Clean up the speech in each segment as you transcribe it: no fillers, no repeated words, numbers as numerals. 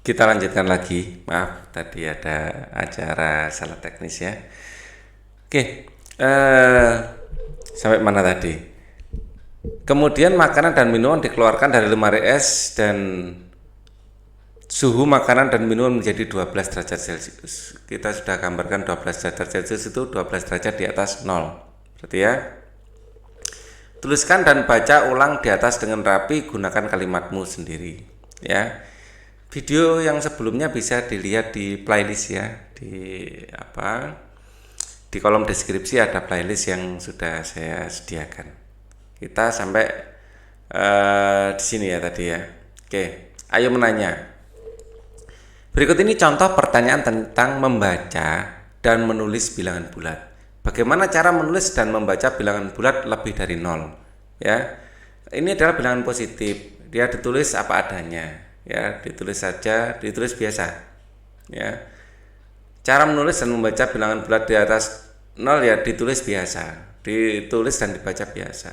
Kita lanjutkan lagi. Maaf, tadi ada acara salah teknis ya. Oke, sampai mana tadi? Kemudian makanan dan minuman dikeluarkan dari lemari es dan suhu makanan dan minuman menjadi 12 derajat Celcius. Kita sudah gambarkan 12 derajat Celcius itu 12 derajat di atas 0. Berarti ya. Tuliskan dan baca ulang di atas dengan rapi, gunakan kalimatmu sendiri. Ya. Video yang sebelumnya bisa dilihat di playlist ya, di kolom deskripsi ada playlist yang sudah saya sediakan. Kita sampai di sini ya tadi ya. Oke, ayo menanya. Berikut ini contoh pertanyaan tentang membaca dan menulis bilangan bulat. Bagaimana cara menulis dan membaca bilangan bulat lebih dari 0? Ya, ini adalah bilangan positif. Dia ditulis apa adanya. Ya, ditulis saja, ditulis biasa. Ya, cara menulis dan membaca bilangan bulat di atas 0 ya ditulis biasa, ditulis dan dibaca biasa,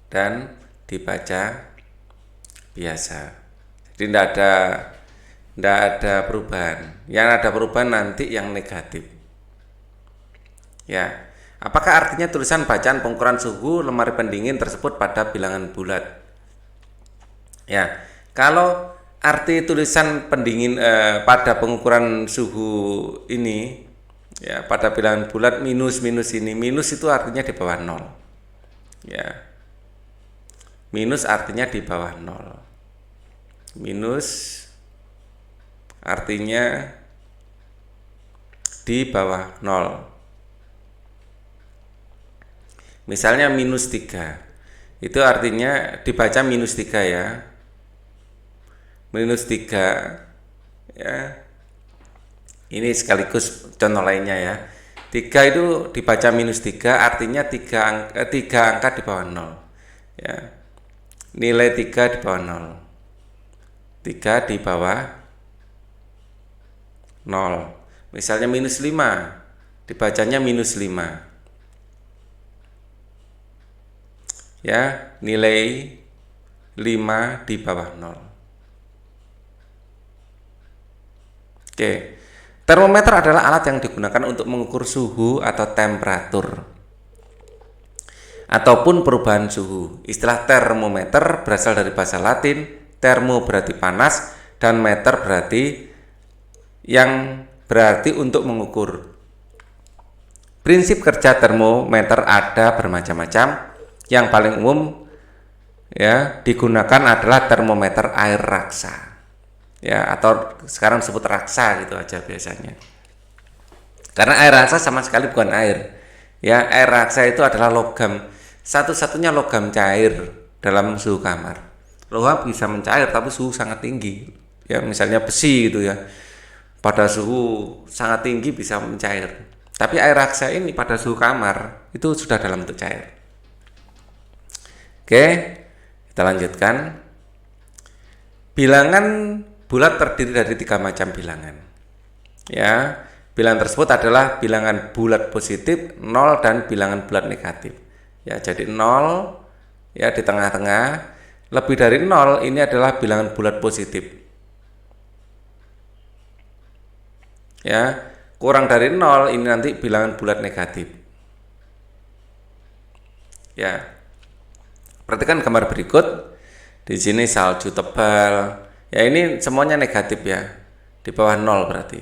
dan dibaca biasa. Jadi tidak ada perubahan. Yang ada perubahan nanti yang negatif. Ya, apakah artinya tulisan bacaan pengukuran suhu lemari pendingin tersebut pada bilangan bulat? Ya, kalau arti tulisan pendingin pada pengukuran suhu ini ya pada bilangan bulat minus ini, minus itu artinya di bawah 0. Ya. Minus artinya di bawah 0. Minus artinya di bawah 0. Misalnya minus 3. Itu artinya dibaca minus 3 ya. Minus 3 ya. Ini sekaligus contoh lainnya ya. 3 itu dibaca minus 3 artinya 3 angka di bawah 0. Ya. Nilai 3 di bawah 0. 3 di bawah 0. Misalnya minus 5 dibacanya minus 5. Ya, nilai 5 di bawah 0. Oke. Termometer adalah alat yang digunakan untuk mengukur suhu atau temperatur ataupun perubahan suhu. Istilah termometer berasal dari bahasa Latin, termo berarti panas dan meter berarti yang berarti untuk mengukur. Prinsip kerja termometer ada bermacam-macam. Yang paling umum ya digunakan adalah termometer air raksa. Ya, atau sekarang disebut raksa gitu aja biasanya. Karena air raksa sama sekali bukan air. Ya, air raksa itu adalah logam, satu-satunya logam cair dalam suhu kamar. Logam bisa mencair tapi suhu sangat tinggi. Ya, misalnya besi gitu ya. Pada suhu sangat tinggi bisa mencair. Tapi air raksa ini pada suhu kamar itu sudah dalam bentuk cair. Oke, kita lanjutkan. Bilangan bulat terdiri dari 3 macam bilangan. Ya, bilangan tersebut adalah bilangan bulat positif, 0 dan bilangan bulat negatif. Ya, jadi 0 ya di tengah-tengah, lebih dari 0 ini adalah bilangan bulat positif. Ya, kurang dari 0 ini nanti bilangan bulat negatif. Ya. Perhatikan gambar berikut. Di sini salju tebal. Ya, ini semuanya negatif ya. Di bawah 0 berarti.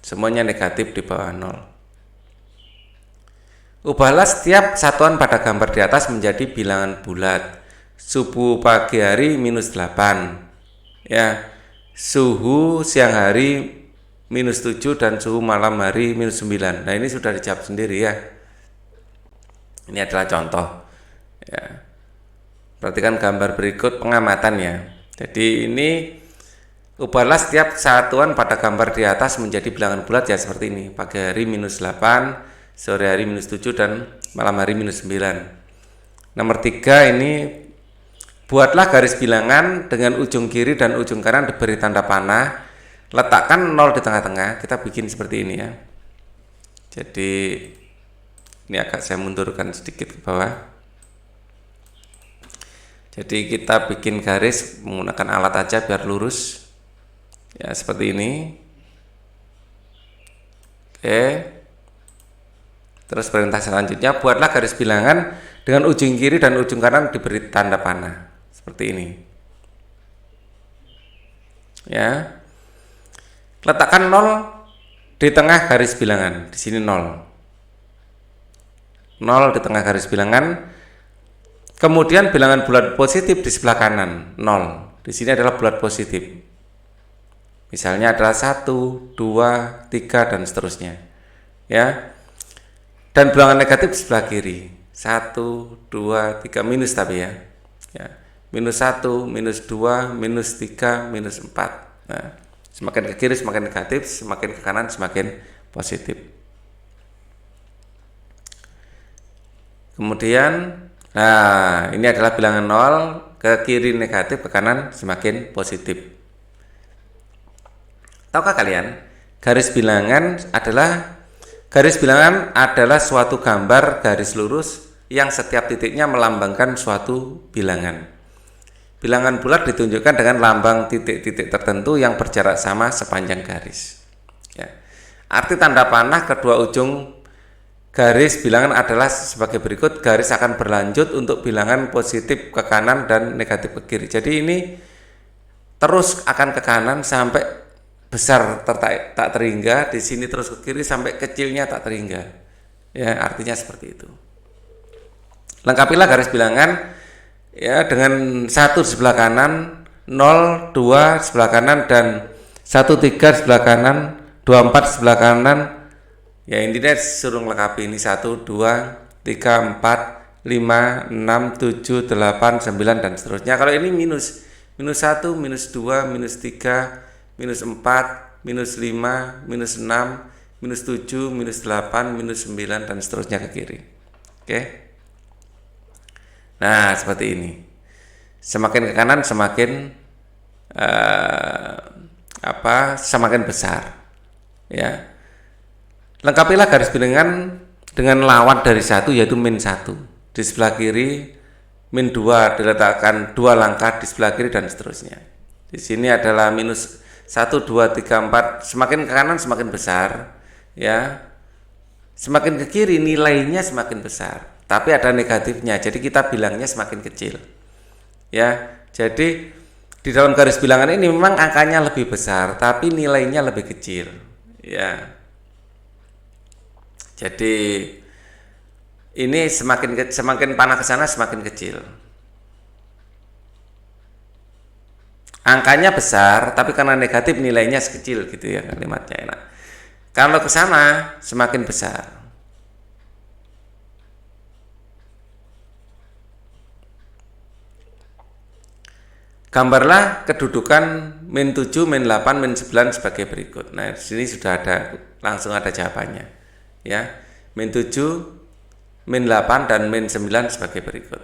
Semuanya negatif di bawah 0. Ubahlah setiap satuan pada gambar di atas menjadi bilangan bulat. Subuh pagi hari minus 8. Ya. Suhu siang hari minus 7 dan suhu malam hari minus 9. Nah, ini sudah dijawab sendiri ya. Ini adalah contoh. Ya. Perhatikan gambar berikut pengamatan ya. Jadi ini ubahlah setiap satuan pada gambar di atas menjadi bilangan bulat ya seperti ini. Pagi hari minus 8, sore hari minus 7 dan malam hari minus 9. Nomor 3 ini buatlah garis bilangan dengan ujung kiri dan ujung kanan diberi tanda panah. Letakkan 0 di tengah-tengah. Kita bikin seperti ini ya. Jadi ini agak saya mundurkan sedikit ke bawah. Jadi kita bikin garis menggunakan alat aja biar lurus. Ya, seperti ini. Oke. Terus perintah selanjutnya, buatlah garis bilangan dengan ujung kiri dan ujung kanan diberi tanda panah. Seperti ini. Ya. Letakkan 0 di tengah garis bilangan. Di sini 0. 0 di tengah garis bilangan. Kemudian bilangan bulat positif di sebelah kanan 0. Di sini adalah bulat positif. Misalnya adalah 1, 2, 3 dan seterusnya. Ya. Dan bilangan negatif di sebelah kiri. 1, 2, 3 minus tapi ya. Ya. Minus 1, minus 2, minus 3, minus 4. Nah, semakin ke kiri semakin negatif, semakin ke kanan semakin positif. Kemudian nah, ini adalah bilangan 0, ke kiri negatif, ke kanan semakin positif. Tahukah kalian, garis bilangan adalah suatu gambar garis lurus yang setiap titiknya melambangkan suatu bilangan. Bilangan bulat ditunjukkan dengan lambang titik-titik tertentu yang berjarak sama sepanjang garis. Ya. Arti tanda panah kedua ujung garis bilangan adalah sebagai berikut. Garis akan berlanjut untuk bilangan positif ke kanan dan negatif ke kiri. Jadi ini terus akan ke kanan sampai besar tak terhingga. Di sini terus ke kiri sampai kecilnya tak terhingga. Ya, artinya seperti itu. Lengkapilah garis bilangan ya dengan 1 di sebelah kanan, 0, 2 di sebelah kanan dan 1, 3 di sebelah kanan, 2, 4 di sebelah kanan. Ya intinya suruh melengkapi ini 1, 2, 3, 4, 5, 6, 7, 8, 9 dan seterusnya. Kalau ini minus 1, minus 2, minus 3, minus 4, minus 5, minus 6, minus 7, minus 8, minus 9 dan seterusnya ke kiri. Oke. Nah seperti ini. Semakin ke kanan semakin semakin besar. Ya. Lengkapilah garis bilangan dengan lawan dari 1 yaitu min 1. Di sebelah kiri min 2 diletakkan 2 langkah di sebelah kiri dan seterusnya. Di sini adalah minus 1, 2, 3, 4. Semakin ke kanan semakin besar. Ya. Semakin ke kiri nilainya semakin besar. Tapi ada negatifnya. Jadi kita bilangnya semakin kecil. Ya. Jadi di dalam garis bilangan ini memang angkanya lebih besar tapi nilainya lebih kecil. Ya. Jadi ini semakin panah ke sana semakin kecil. Angkanya besar tapi karena negatif nilainya sekecil gitu ya kalimatnya. Enak. Kalau ke sana semakin besar. Gambarlah kedudukan min 7, min 8, min 9 sebagai berikut. Nah, di sini sudah langsung ada jawabannya. Ya, min 7, min 8 dan min 9 sebagai berikut.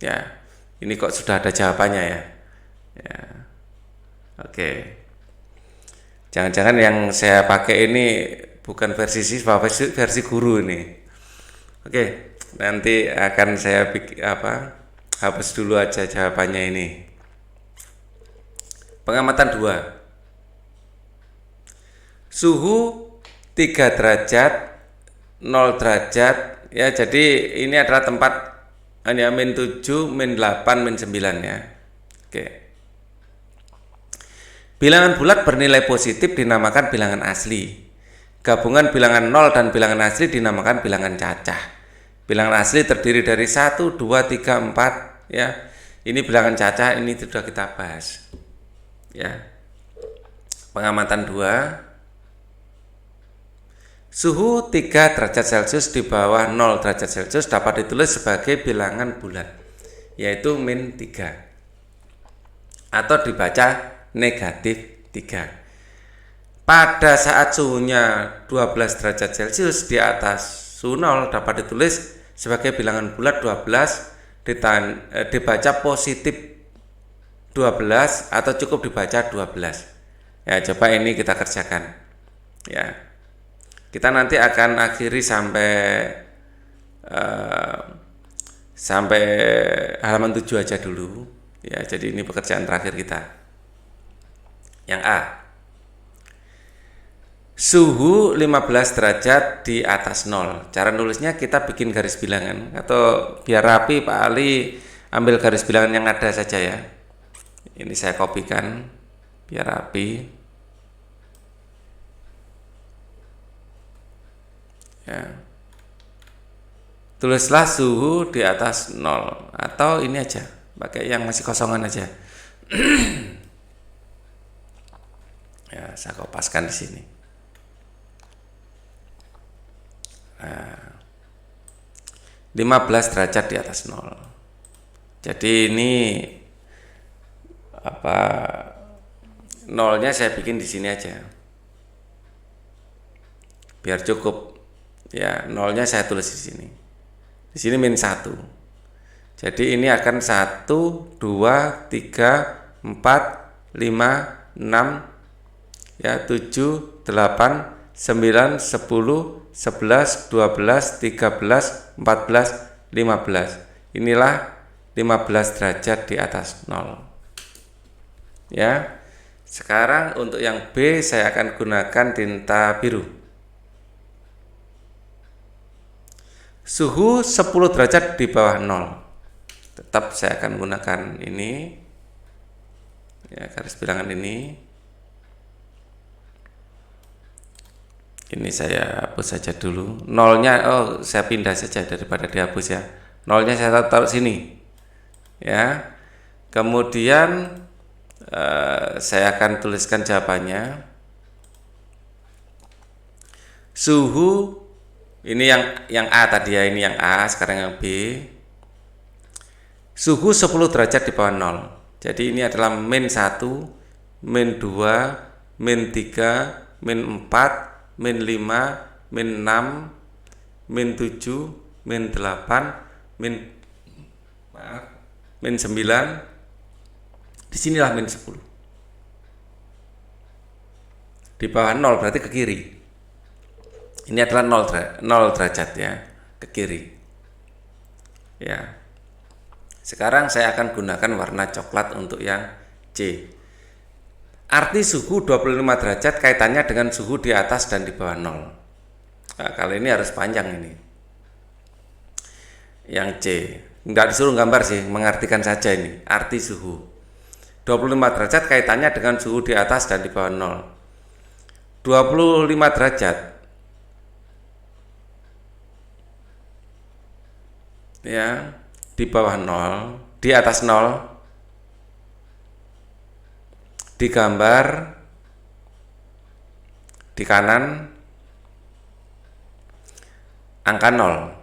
Ya, ini kok sudah ada jawabannya ya. Ya. Oke. Jangan-jangan yang saya pakai ini bukan versi siswa, versi guru ini. Oke, nanti akan saya hapus dulu aja jawabannya ini. Pengamatan 2. Suhu 3 derajat, 0 derajat. Ya, jadi ini adalah tempat hanya min 7, min 8, min 9 ya. Oke. Bilangan bulat bernilai positif dinamakan bilangan asli. Gabungan bilangan 0 dan bilangan asli dinamakan bilangan cacah. Bilangan asli terdiri dari 1, 2, 3, 4 ya. Ini bilangan cacah, ini sudah kita bahas. Ya. Pengamatan 2. Suhu 3 derajat Celcius di bawah 0 derajat Celcius dapat ditulis sebagai bilangan bulat, yaitu min 3. Atau dibaca negatif 3. Pada saat suhunya 12 derajat Celcius di atas suhu 0 dapat ditulis sebagai bilangan bulat 12, dibaca positif 12 atau cukup dibaca 12. Ya, coba ini kita kerjakan. Ya. Kita nanti akan akhiri sampai sampai halaman 7 aja dulu ya. Jadi ini pekerjaan terakhir kita. Yang A, suhu 15 derajat di atas 0. Cara nulisnya kita bikin garis bilangan, atau biar rapi Pak Ali ambil garis bilangan yang ada saja ya. Ini saya kopikan biar rapi ya. Tulislah suhu di atas 0, atau ini aja, pakai yang masih kosongan aja. Ya, saya kopaskan di sini. Nah, 15 derajat di atas 0. Jadi ini apa, nolnya saya bikin di sini aja biar cukup ya. Nolnya saya tulis di sini. Di sini min 1. Jadi ini akan 1, 2, 3, 4, 5, 6 ya, 7, 8, 9, 10, 11, 12, 13, 14, 15. Inilah 15 derajat di atas 0 ya. Sekarang untuk yang B saya akan gunakan tinta biru. Suhu 10 derajat di bawah 0. Tetap saya akan gunakan ini ya, garis bilangan ini. Ini saya hapus saja dulu. Nolnya, saya pindah saja daripada dihapus ya. Nolnya saya taruh sini ya. Kemudian saya akan tuliskan jawabannya. Suhu, ini yang A tadi ya, ini yang A, sekarang yang B. Suhu 10 derajat di bawah 0. Jadi ini adalah min 1, min 2, min 3, min 4, min 5, min 6, min 7, min 8, min 9. Disinilah min 10. Di bawah 0 berarti ke kiri. Ini adalah 0 derajat ya, ke kiri. Ya. Sekarang saya akan gunakan warna coklat untuk yang C. Arti suhu 25 derajat kaitannya dengan suhu di atas dan di bawah 0. Nah, kali ini harus panjang ini. Yang C, nggak disuruh gambar sih, mengartikan saja ini. Arti suhu 25 derajat kaitannya dengan suhu di atas dan di bawah 0. 25 derajat ya, di bawah 0, di atas 0, digambar di kanan angka 0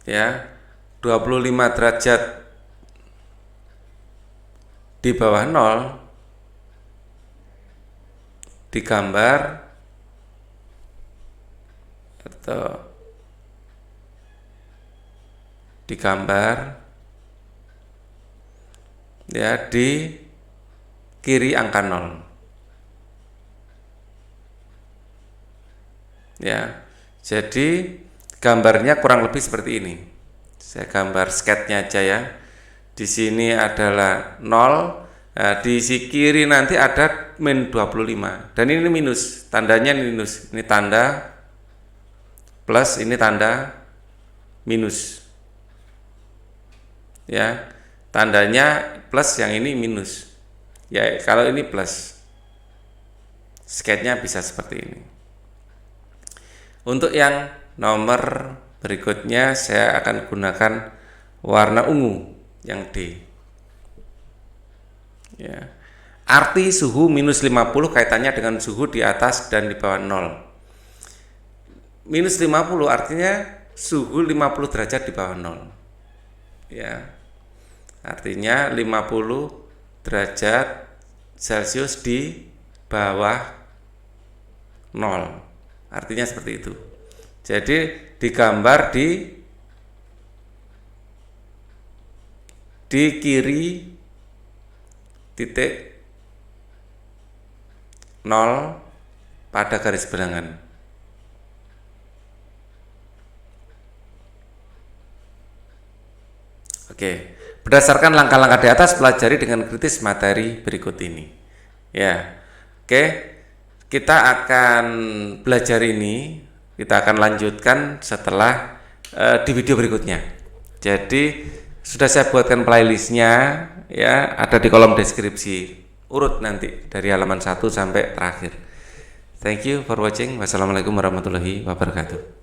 ya. 25 derajat di bawah 0 digambar atau digambar ya di kiri angka 0 ya. Jadi gambarnya kurang lebih seperti ini. Saya gambar sketnya aja ya. Di sini adalah 0, nah, di sisi kiri nanti ada min 25 dan ini minus, tandanya minus. Ini tanda plus, ini tanda minus ya. Tandanya plus, yang ini minus ya. Kalau ini plus, sketnya bisa seperti ini. Untuk yang nomor berikutnya saya akan gunakan warna ungu, yang D ya. Arti suhu minus 50 kaitannya dengan suhu di atas dan di bawah 0. Minus 50 artinya suhu 50 derajat di bawah 0 ya. Artinya 50 derajat Celcius di bawah 0. Artinya seperti itu. Jadi digambar di kiri titik 0 pada garis bilangan. Oke, berdasarkan langkah-langkah di atas, pelajari dengan kritis materi berikut ini. Ya, oke, kita akan belajar ini, kita akan lanjutkan setelah di video berikutnya. Jadi sudah saya buatkan playlistnya, ya, ada di kolom deskripsi, urut nanti dari halaman 1 sampai terakhir. Thank you for watching. Wassalamualaikum warahmatullahi wabarakatuh.